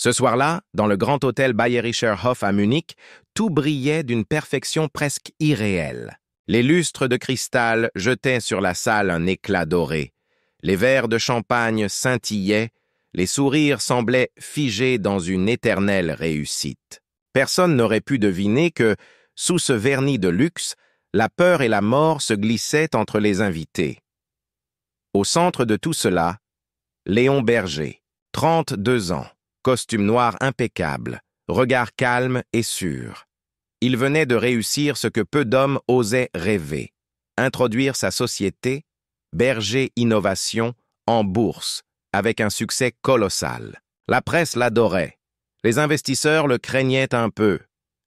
Ce soir-là, dans le grand hôtel Bayerischer Hof à Munich, tout brillait d'une perfection presque irréelle. Les lustres de cristal jetaient sur la salle un éclat doré. Les verres de champagne scintillaient, les sourires semblaient figés dans une éternelle réussite. Personne n'aurait pu deviner que, sous ce vernis de luxe, la peur et la mort se glissaient entre les invités. Au centre de tout cela, Léon Berger, 32 ans, costume noir impeccable, regard calme et sûr. Il venait de réussir ce que peu d'hommes osaient rêver, introduire sa société, Berger Innovation, en bourse, avec un succès colossal. La presse l'adorait. Les investisseurs le craignaient un peu.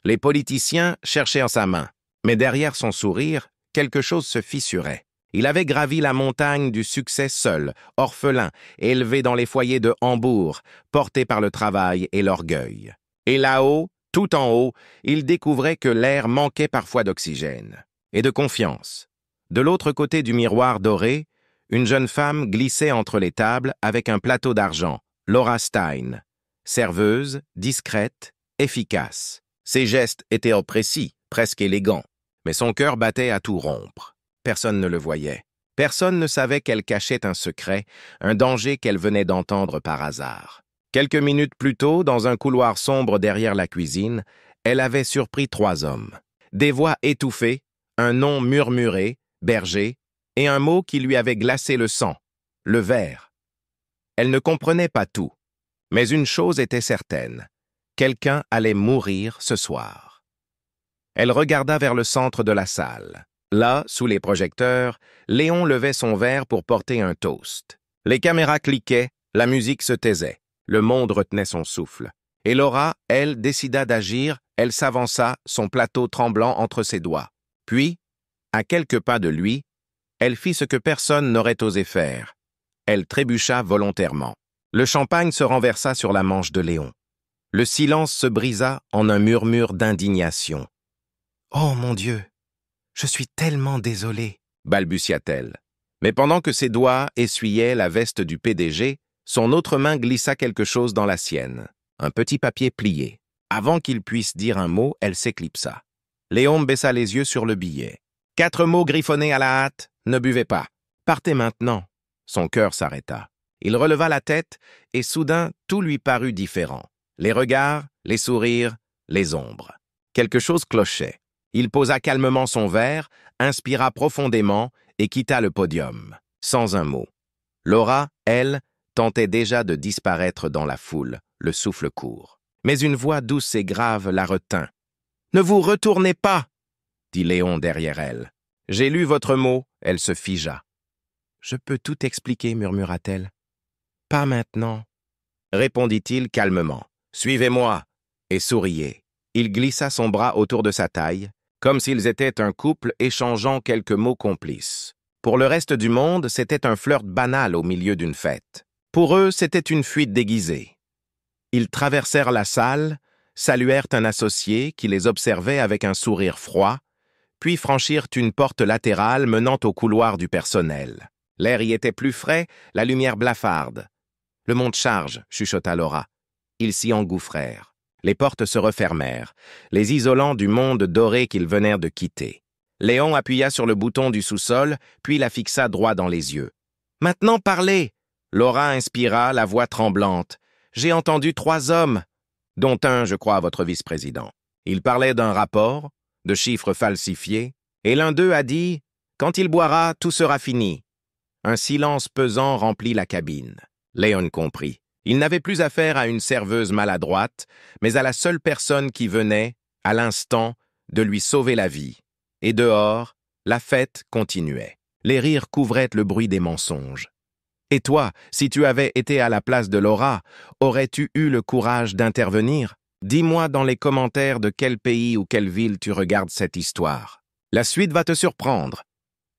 Les politiciens cherchaient en sa main. Mais derrière son sourire, quelque chose se fissurait. Il avait gravi la montagne du succès seul, orphelin, élevé dans les foyers de Hambourg, porté par le travail et l'orgueil. Et là-haut, tout en haut, il découvrait que l'air manquait parfois d'oxygène et de confiance. De l'autre côté du miroir doré, une jeune femme glissait entre les tables avec un plateau d'argent, Laura Stein, serveuse, discrète, efficace. Ses gestes étaient précis, presque élégants, mais son cœur battait à tout rompre. Personne ne le voyait. Personne ne savait qu'elle cachait un secret, un danger qu'elle venait d'entendre par hasard. Quelques minutes plus tôt, dans un couloir sombre derrière la cuisine, elle avait surpris 3 hommes. Des voix étouffées, un nom murmuré, Berger, et un mot qui lui avait glacé le sang, le verre. Elle ne comprenait pas tout, mais une chose était certaine, quelqu'un allait mourir ce soir. Elle regarda vers le centre de la salle. Là, sous les projecteurs, Léon levait son verre pour porter un toast. Les caméras cliquaient, la musique se taisait. Le monde retenait son souffle. Et Laura, elle, décida d'agir, elle s'avança, son plateau tremblant entre ses doigts. Puis, à quelques pas de lui, elle fit ce que personne n'aurait osé faire. Elle trébucha volontairement. Le champagne se renversa sur la manche de Léon. Le silence se brisa en un murmure d'indignation. « Oh mon Dieu, je suis tellement désolée » balbutia-t-elle. Mais pendant que ses doigts essuyaient la veste du PDG, son autre main glissa quelque chose dans la sienne, un petit papier plié. Avant qu'il puisse dire un mot, elle s'éclipsa. Léon baissa les yeux sur le billet. 4 mots griffonnés à la hâte, ne buvez pas. Partez maintenant. Son cœur s'arrêta. Il releva la tête et soudain tout lui parut différent. Les regards, les sourires, les ombres. Quelque chose clochait. Il posa calmement son verre, inspira profondément et quitta le podium, sans un mot. Laura, elle, tentait déjà de disparaître dans la foule, le souffle court. Mais une voix douce et grave la retint. « Ne vous retournez pas !» dit Léon derrière elle. « J'ai lu votre mot. » Elle se figea. « Je peux tout expliquer, murmura-t-elle. « Pas maintenant. » Répondit-il calmement. « Suivez-moi !» et souriez. Il glissa son bras autour de sa taille, comme s'ils étaient un couple échangeant quelques mots complices. Pour le reste du monde, c'était un flirt banal au milieu d'une fête. Pour eux, c'était une fuite déguisée. Ils traversèrent la salle, saluèrent un associé qui les observait avec un sourire froid, puis franchirent une porte latérale menant au couloir du personnel. L'air y était plus frais, la lumière blafarde. « Le monde charge », chuchota Laura. Ils s'y engouffrèrent. Les portes se refermèrent, les isolants du monde doré qu'ils venèrent de quitter. Léon appuya sur le bouton du sous-sol, puis la fixa droit dans les yeux. « Maintenant, parlez !» Laura inspira, la voix tremblante. « J'ai entendu 3 hommes, dont un, je crois, votre vice-président. Ils parlaient d'un rapport, de chiffres falsifiés, et l'un d'eux a dit « Quand il boira, tout sera fini. » Un silence pesant remplit la cabine. Léon comprit. Il n'avait plus affaire à une serveuse maladroite, mais à la seule personne qui venait, à l'instant, de lui sauver la vie. Et dehors, la fête continuait. Les rires couvraient le bruit des mensonges. Et toi, si tu avais été à la place de Laura, aurais-tu eu le courage d'intervenir? Dis-moi dans les commentaires de quel pays ou quelle ville tu regardes cette histoire. La suite va te surprendre.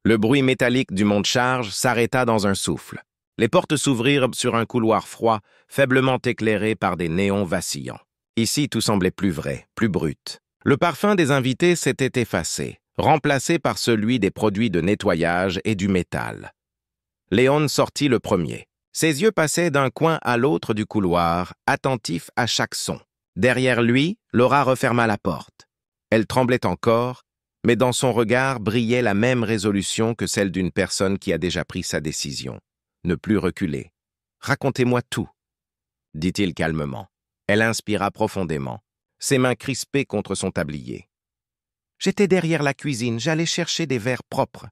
Le bruit métallique du monte-charge s'arrêta dans un souffle. Les portes s'ouvrirent sur un couloir froid, faiblement éclairé par des néons vacillants. Ici, tout semblait plus vrai, plus brut. Le parfum des invités s'était effacé, remplacé par celui des produits de nettoyage et du métal. Léon sortit le premier. Ses yeux passaient d'un coin à l'autre du couloir, attentifs à chaque son. Derrière lui, Laura referma la porte. Elle tremblait encore, mais dans son regard brillait la même résolution que celle d'une personne qui a déjà pris sa décision. Ne plus reculer. « Racontez-moi tout », dit-il calmement. Elle inspira profondément, ses mains crispées contre son tablier. « J'étais derrière la cuisine, j'allais chercher des verres propres.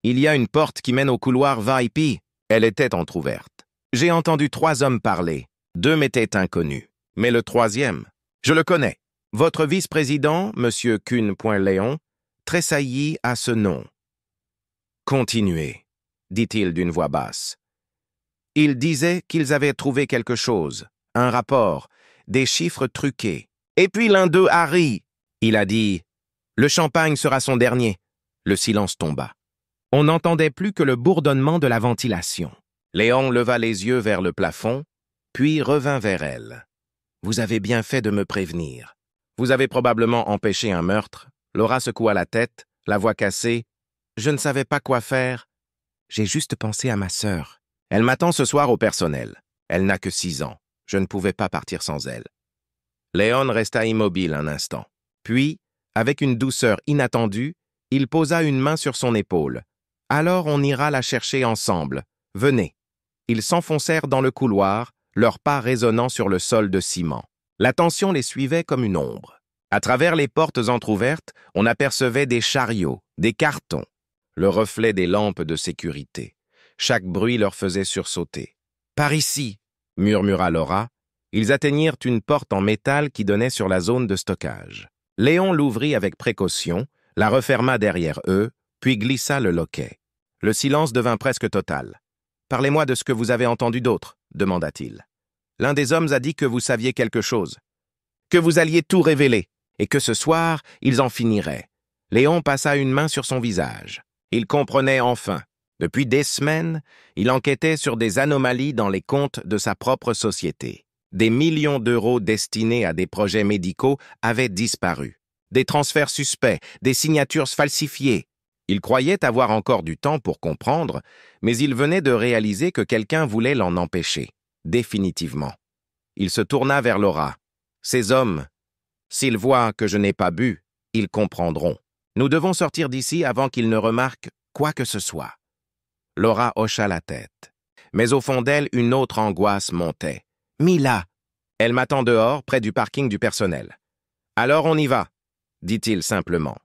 Il y a une porte qui mène au couloir VIP. Elle était entr'ouverte. J'ai entendu 3 hommes parler. 2 m'étaient inconnus. Mais le 3e, je le connais. Votre vice-président, M. Kuhn.Léon, tressaillit à ce nom. « Continuez, » dit-il d'une voix basse. Il disait qu'ils avaient trouvé quelque chose, un rapport, des chiffres truqués. Et puis l'un d'eux a ri. Il a dit « Le champagne sera son dernier. » Le silence tomba. On n'entendait plus que le bourdonnement de la ventilation. Léon leva les yeux vers le plafond, puis revint vers elle. « Vous avez bien fait de me prévenir. Vous avez probablement empêché un meurtre. » Laura secoua la tête, la voix cassée. « Je ne savais pas quoi faire. J'ai juste pensé à ma sœur. Elle m'attend ce soir au personnel. Elle n'a que 6 ans. Je ne pouvais pas partir sans elle. » Léon resta immobile un instant. Puis, avec une douceur inattendue, il posa une main sur son épaule. « Alors on ira la chercher ensemble. Venez. » Ils s'enfoncèrent dans le couloir, leurs pas résonnant sur le sol de ciment. La tension les suivait comme une ombre. À travers les portes entr'ouvertes, on apercevait des chariots, des cartons, le reflet des lampes de sécurité. Chaque bruit leur faisait sursauter. « Par ici !» murmura Laura. Ils atteignirent une porte en métal qui donnait sur la zone de stockage. Léon l'ouvrit avec précaution, la referma derrière eux, puis glissa le loquet. Le silence devint presque total. « Parlez-moi de ce que vous avez entendu d'autre » demanda-t-il. « L'un des hommes a dit que vous saviez quelque chose, que vous alliez tout révéler, et que ce soir, ils en finiraient. » Léon passa une main sur son visage. Il comprenait enfin. Depuis des semaines, il enquêtait sur des anomalies dans les comptes de sa propre société. Des millions d'euros destinés à des projets médicaux avaient disparu. Des transferts suspects, des signatures falsifiées. Il croyait avoir encore du temps pour comprendre, mais il venait de réaliser que quelqu'un voulait l'en empêcher, définitivement. Il se tourna vers Laura. « Ces hommes, s'ils voient que je n'ai pas bu, ils comprendront. Nous devons sortir d'ici avant qu'ils ne remarquent quoi que ce soit. » Laura hocha la tête. Mais au fond d'elle, une autre angoisse montait. « Mila !» Elle m'attend dehors, près du parking du personnel. « Alors on y va !» dit-il simplement.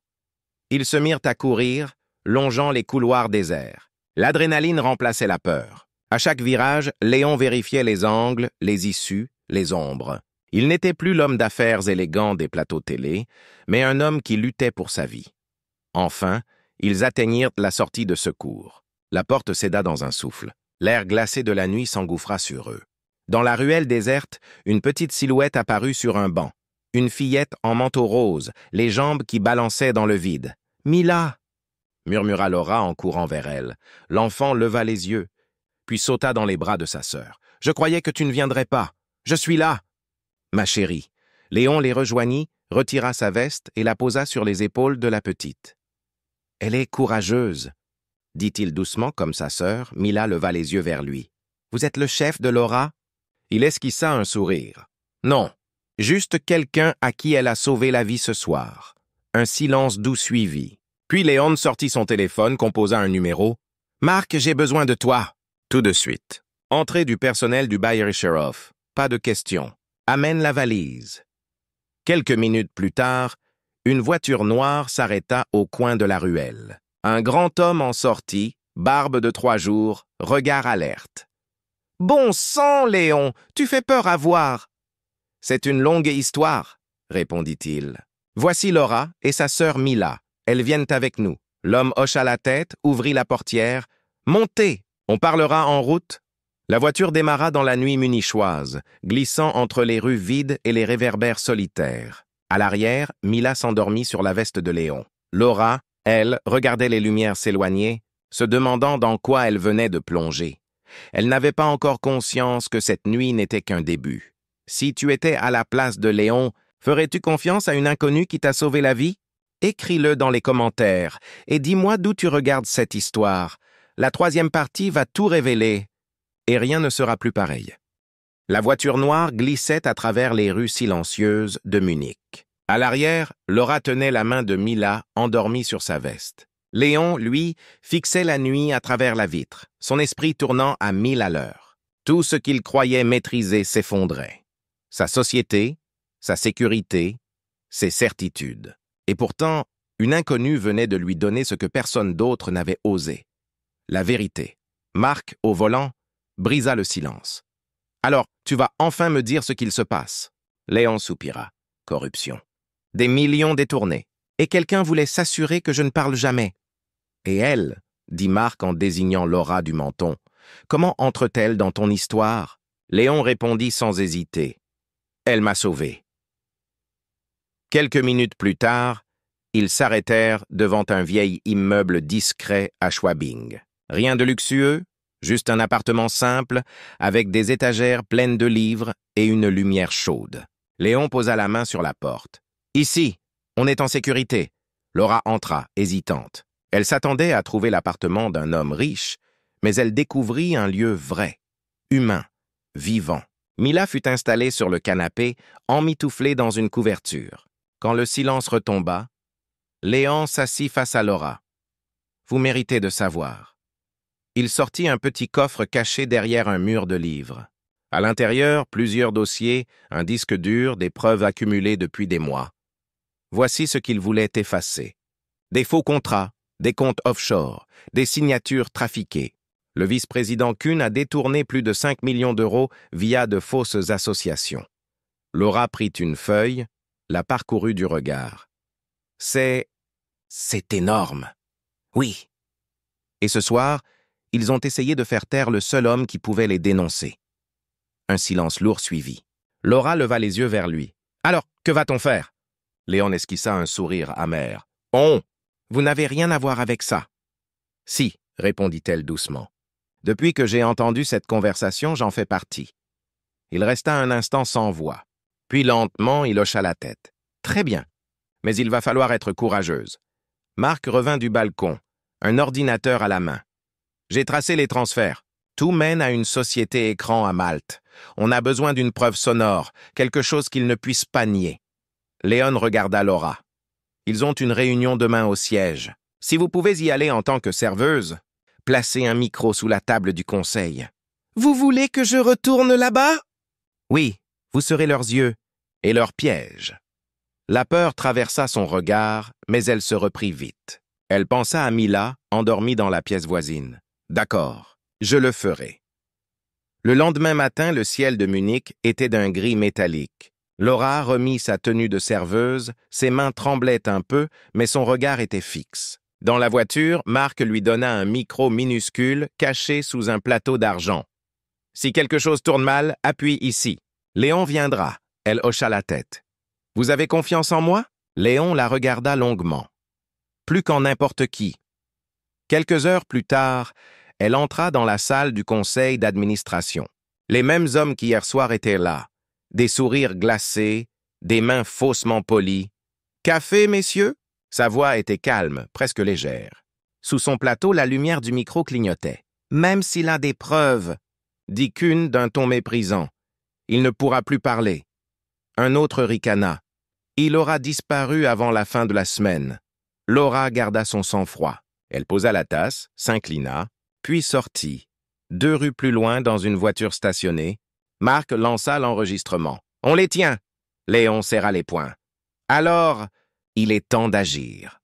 Ils se mirent à courir, longeant les couloirs déserts. L'adrénaline remplaçait la peur. À chaque virage, Léon vérifiait les angles, les issues, les ombres. Il n'était plus l'homme d'affaires élégant des plateaux télé, mais un homme qui luttait pour sa vie. Enfin, ils atteignirent la sortie de secours. La porte céda dans un souffle. L'air glacé de la nuit s'engouffra sur eux. Dans la ruelle déserte, une petite silhouette apparut sur un banc. Une fillette en manteau rose, les jambes qui balançaient dans le vide. « Mila !» murmura Laura en courant vers elle. L'enfant leva les yeux, puis sauta dans les bras de sa sœur. « Je croyais que tu ne viendrais pas. Je suis là !» « Ma chérie. » Léon les rejoignit, retira sa veste et la posa sur les épaules de la petite. « Elle est courageuse, » dit-il doucement comme sa sœur. Mila leva les yeux vers lui. « Vous êtes le chef de Laura ?» Il esquissa un sourire. « Non, juste quelqu'un à qui elle a sauvé la vie ce soir. » Un silence doux suivit. Puis Léon sortit son téléphone, composa un numéro. « Marc, j'ai besoin de toi. » Tout de suite. Entrée du personnel du Bayerischer Hof. Pas de question. Amène la valise. Quelques minutes plus tard, une voiture noire s'arrêta au coin de la ruelle. Un grand homme en sortit, barbe de 3 jours, regard alerte. « Bon sang, Léon, tu fais peur à voir. »« C'est une longue histoire, » répondit-il. « Voici Laura et sa sœur Mila. Elles viennent avec nous. » L'homme hocha la tête, ouvrit la portière. « Montez, on parlera en route. » La voiture démarra dans la nuit munichoise, glissant entre les rues vides et les réverbères solitaires. À l'arrière, Mila s'endormit sur la veste de Léon. Laura, elle, regardait les lumières s'éloigner, se demandant dans quoi elle venait de plonger. Elle n'avait pas encore conscience que cette nuit n'était qu'un début. Si tu étais à la place de Léon, ferais-tu confiance à une inconnue qui t'a sauvé la vie? Écris-le dans les commentaires et dis-moi d'où tu regardes cette histoire. La 3e partie va tout révéler. et rien ne sera plus pareil. La voiture noire glissait à travers les rues silencieuses de Munich. À l'arrière, Laura tenait la main de Mila, endormie sur sa veste. Léon, lui, fixait la nuit à travers la vitre, son esprit tournant à 1000 à l'heure. Tout ce qu'il croyait maîtriser s'effondrait. Sa société, sa sécurité, ses certitudes. Et pourtant, une inconnue venait de lui donner ce que personne d'autre n'avait osé. La vérité. Marc, au volant, brisa le silence. « Alors, tu vas enfin me dire ce qu'il se passe. » Léon soupira. Corruption. Des millions détournés. Et quelqu'un voulait s'assurer que je ne parle jamais. Et elle, dit Marc en désignant Laura du menton, comment entre-t-elle dans ton histoire? Léon répondit sans hésiter. Elle m'a sauvé. Quelques minutes plus tard, ils s'arrêtèrent devant un vieil immeuble discret à Schwabing. Rien de luxueux, juste un appartement simple, avec des étagères pleines de livres et une lumière chaude. Léon posa la main sur la porte. « Ici, on est en sécurité. » Laura entra, hésitante. Elle s'attendait à trouver l'appartement d'un homme riche, mais elle découvrit un lieu vrai, humain, vivant. Mila fut installée sur le canapé, emmitouflée dans une couverture. Quand le silence retomba, Léon s'assit face à Laura. « Vous méritez de savoir. » Il sortit un petit coffre caché derrière un mur de livres. À l'intérieur, plusieurs dossiers, un disque dur, des preuves accumulées depuis des mois. Voici ce qu'il voulait effacer. Des faux contrats, des comptes offshore, des signatures trafiquées. Le vice-président Kuhn a détourné plus de 5 millions d'euros via de fausses associations. Laura prit une feuille, la parcourut du regard. C'est énorme. Oui. Et ce soir, ils ont essayé de faire taire le seul homme qui pouvait les dénoncer. Un silence lourd suivit. Laura leva les yeux vers lui. « Alors, que va-t-on faire ?» Léon esquissa un sourire amer. « On, vous n'avez rien à voir avec ça. »« Si, » répondit-elle doucement. « Depuis que j'ai entendu cette conversation, j'en fais partie. » Il resta un instant sans voix. Puis lentement, il hocha la tête. « Très bien, mais il va falloir être courageuse. » Marc revint du balcon, un ordinateur à la main. « J'ai tracé les transferts. Tout mène à une société écran à Malte. On a besoin d'une preuve sonore, quelque chose qu'ils ne puissent pas nier. » Léon regarda Laura. « Ils ont une réunion demain au siège. Si vous pouvez y aller en tant que serveuse, placez un micro sous la table du conseil. »« Vous voulez que je retourne là-bas ?»« Oui, vous serez leurs yeux et leurs pièges. » La peur traversa son regard, mais elle se reprit vite. Elle pensa à Mila, endormie dans la pièce voisine. « D'accord, je le ferai. » Le lendemain matin, le ciel de Munich était d'un gris métallique. Laura remit sa tenue de serveuse, ses mains tremblaient un peu, mais son regard était fixe. Dans la voiture, Marc lui donna un micro minuscule caché sous un plateau d'argent. « Si quelque chose tourne mal, appuie ici. Léon viendra. » Elle hocha la tête. « Vous avez confiance en moi ?» Léon la regarda longuement. Plus qu'en n'importe qui. Quelques heures plus tard, elle entra dans la salle du conseil d'administration. Les mêmes hommes qu'hier soir étaient là. Des sourires glacés, des mains faussement polies. « Café, messieurs ?» Sa voix était calme, presque légère. Sous son plateau, la lumière du micro clignotait. « Même s'il a des preuves, » dit Kuhn d'un ton méprisant. « Il ne pourra plus parler. » Un autre ricana. « Il aura disparu avant la fin de la semaine. » Laura garda son sang-froid. Elle posa la tasse, s'inclina, puis sortit. 2 rues plus loin, dans une voiture stationnée, Marc lança l'enregistrement. « On les tient !» Léon serra les poings. « Alors, il est temps d'agir. »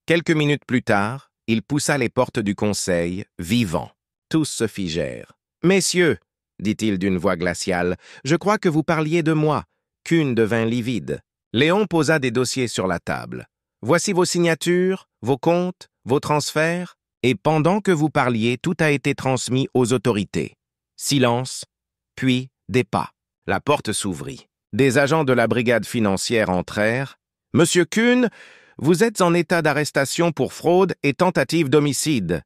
Quelques minutes plus tard, il poussa les portes du conseil, vivant. Tous se figèrent. « Messieurs, » dit-il d'une voix glaciale, « je crois que vous parliez de moi. » Kuhn devint livide. Léon posa des dossiers sur la table. « Voici vos signatures, vos comptes, vos transferts. » Et pendant que vous parliez, tout a été transmis aux autorités. Silence, puis des pas. La porte s'ouvrit. Des agents de la brigade financière entrèrent. « Monsieur Kuhn, vous êtes en état d'arrestation pour fraude et tentative d'homicide. »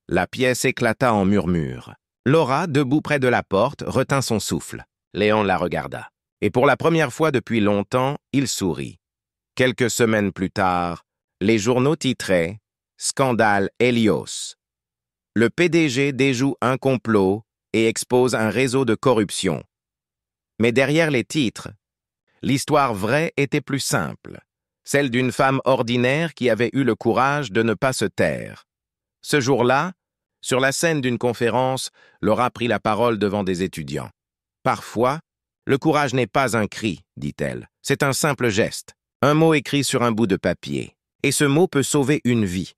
La pièce éclata en murmures. Laura, debout près de la porte, retint son souffle. Léon la regarda. Et pour la première fois depuis longtemps, il sourit. Quelques semaines plus tard, les journaux titraient « Scandale Helios. Le PDG déjoue un complot et expose un réseau de corruption. Mais derrière les titres, l'histoire vraie était plus simple, celle d'une femme ordinaire qui avait eu le courage de ne pas se taire. Ce jour-là, sur la scène d'une conférence, Laura prit la parole devant des étudiants. « Parfois, le courage n'est pas un cri, dit-elle, c'est un simple geste, un mot écrit sur un bout de papier. Et ce mot peut sauver une vie. »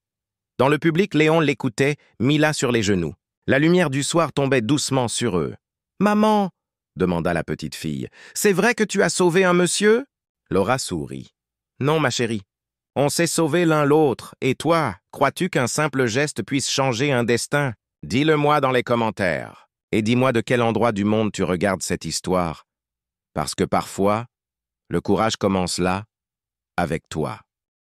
Dans le public, Léon l'écoutait, mis là sur les genoux. La lumière du soir tombait doucement sur eux. « Maman !» demanda la petite fille. « C'est vrai que tu as sauvé un monsieur ?» Laura sourit. « Non, ma chérie. On s'est sauvés l'un l'autre. Et toi, crois-tu qu'un simple geste puisse changer un destin? Dis-le-moi dans les commentaires. Et dis-moi de quel endroit du monde tu regardes cette histoire. Parce que parfois, le courage commence là, avec toi. »